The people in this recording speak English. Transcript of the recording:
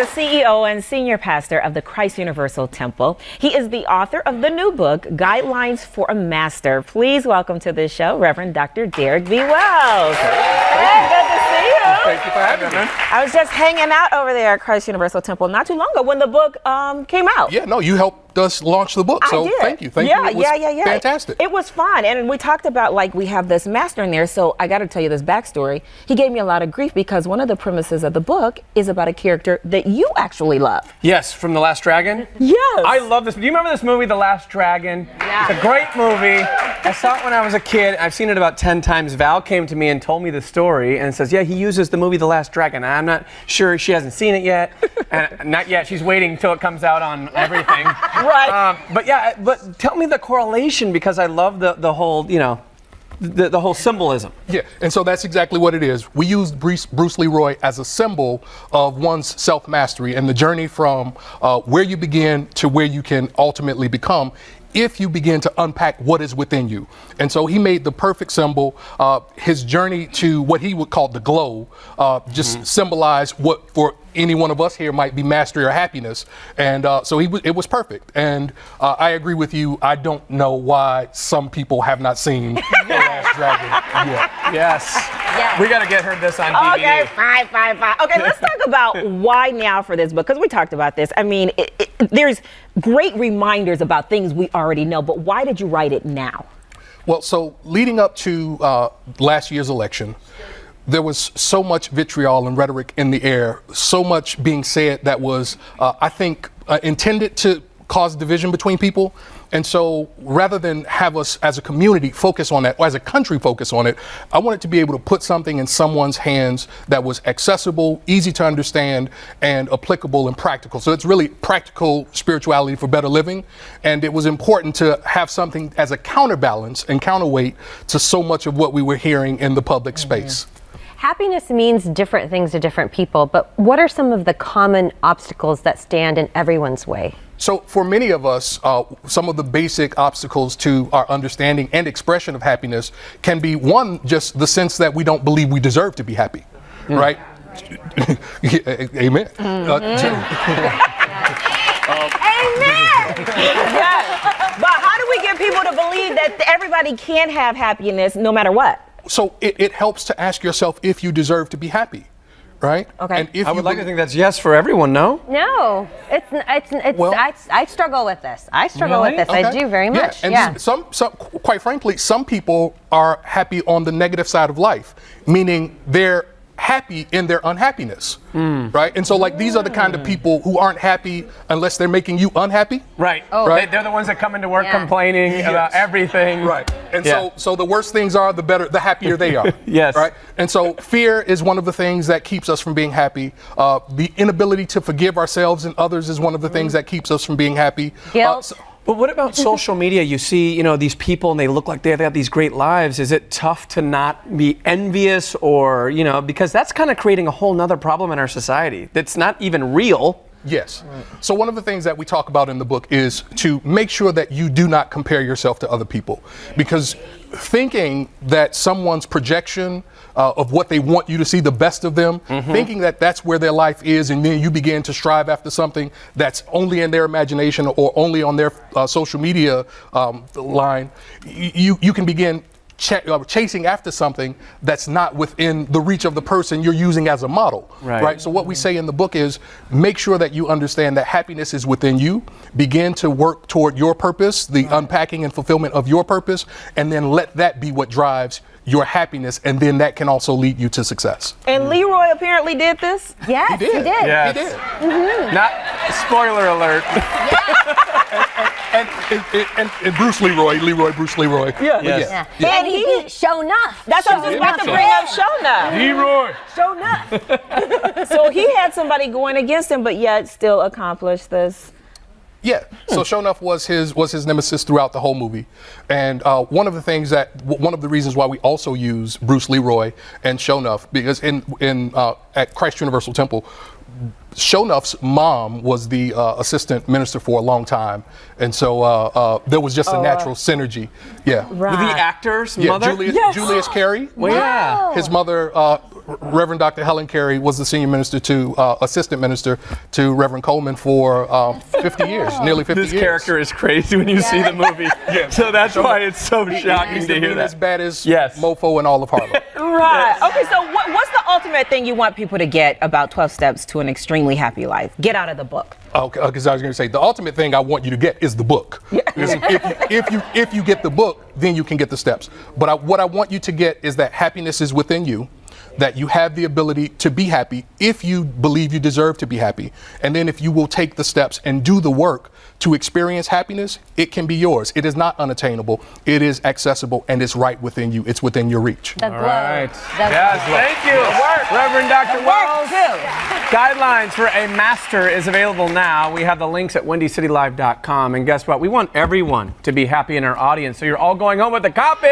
the CEO and senior pastor of the Christ Universal Temple. He is the author of the new book, Guidelines for a Master. Please welcome to the show, Reverend Dr. Derrick B. Wells. Hey, good to see you. Thank you for having me. I was just hanging out over there at Christ Universal Temple not too long ago when the book came out. Yeah, no, you helped us launch the book, so thank you. Thank you. It was fantastic. It was fun, and we talked about, like, we have this master in there, so I got to tell you this backstory. He gave me a lot of grief because one of the premises of the book is about a character that you actually love. Yes, from The Last Dragon? Yes. I love this. Do you remember this movie, The Last Dragon? Yeah. It's a great movie. I saw it when I was a kid. I've seen it about 10 times. Val came to me and told me the story and says, yeah, he uses the movie The Last Dragon. I'm not sure, she hasn't seen it yet. And not yet. She's waiting until it comes out on everything. Right. But tell me the correlation, because I love the whole, you know, the whole symbolism. Yeah, and so that's exactly what it is. We use Bruce Leroy as a symbol of one's self-mastery and the journey from where you begin to where you can ultimately become if you begin to unpack what is within you. And so he made the perfect symbol. His journey to what he would call the glow just symbolized what for any one of us here might be mastery or happiness. And so it was perfect. And I agree with you. I don't know why some people have not seen The Last Dragon yet. Yes. We got to get her this on DVD. Okay, fine. Okay, let's talk about why now for this book, because we talked about this. I mean, there's great reminders about things we already know, but why did you write it now? Well, so leading up to last year's election, there was so much vitriol and rhetoric in the air, so much being said that was, I think, intended to cause division between people. And so rather than have us as a community focus on that, or as a country focus on it, I wanted to be able to put something in someone's hands that was accessible, easy to understand, and applicable and practical. So it's really practical spirituality for better living. And it was important to have something as a counterbalance and counterweight to so much of what we were hearing in the public space. Happiness means different things to different people, but what are some of the common obstacles that stand in everyone's way? So for many of us, some of the basic obstacles to our understanding and expression of happiness can be, one, just the sense that we don't believe we deserve to be happy, right? Amen. Amen. Yes. But how do we get people to believe that everybody can have happiness no matter what? So it helps to ask yourself if you deserve to be happy, right? Okay. And if I would like to think that's yes for everyone, no? No, Well, I struggle with this. I struggle Really? with this. I do very much. And Yeah. some, quite frankly, some people are happy on the negative side of life, meaning they're happy in their unhappiness, right? And so, like, these are the kind of people who aren't happy unless they're making you unhappy. Right. Right. They're the ones that come into work complaining about everything. Right. And so the worse things are, the happier they are. Yes. Right. And so fear is one of the things that keeps us from being happy. The inability to forgive ourselves and others is one of the things that keeps us from being happy. Guilt. But what about social media? You see, you know, these people and they look like they have these great lives. Is it tough to not be envious, or, you know, because that's kind of creating a whole nother problem in our society that's not even real. Yes. So one of the things that we talk about in the book is to make sure that you do not compare yourself to other people, because thinking that someone's projection of what they want you to see, the best of them, thinking that that's where their life is, and then you begin to strive after something that's only in their imagination or only on their social media line, you can begin chasing after something that's not within the reach of the person you're using as a model, right? So what we say in the book is make sure that you understand that happiness is within you. Begin to work toward your purpose, the unpacking and fulfillment of your purpose, and then let that be what drives your happiness, and then that can also lead you to success. And Leroy apparently did this? Yes, he did. Yes. He did. Not spoiler alert. And Bruce Leroy. Yeah. Yes. And he beat Show Enough. That's what I was about to bring up, Shona. Leroy. Show Enough. So he had somebody going against him, but yet still accomplished this. Yeah. So Shonuff was his nemesis throughout the whole movie, and one of the reasons why we also use Bruce Leroy and Shonuff, because at Christ Universal Temple, Shonuff's mom was the assistant minister for a long time, and so there was just a natural synergy. Yeah. Right. The actor's Yeah. mother? Julius Carey. Well, yeah. His mother Reverend Dr. Helen Carey was the senior minister to assistant minister to Reverend Coleman for 50 years, nearly 50 This years. character is crazy when you see the movie. So that's why it's so shocking He's to the hear meanest, that. baddest Yes. mofo in all of Harlem. Right. Okay, so what's the ultimate thing you want people to get about 12 Steps to an Extremely Happy Life? Get out of the book. Okay, because I was going to say the ultimate thing I want you to get is the book. Because if you get the book, then you can get the steps. But what I want you to get is that happiness is within you, that you have the ability to be happy if you believe you deserve to be happy. And then if you will take the steps and do the work to experience happiness, it can be yours. It is not unattainable. It is accessible and it's right within you. It's within your reach. The glow. All right. The Yes, glow. thank you. Reverend Dr. Wells. Guidelines for a Master is available now. We have the links at wendycitylive.com. And guess what? We want everyone to be happy in our audience. So you're all going home with a copy.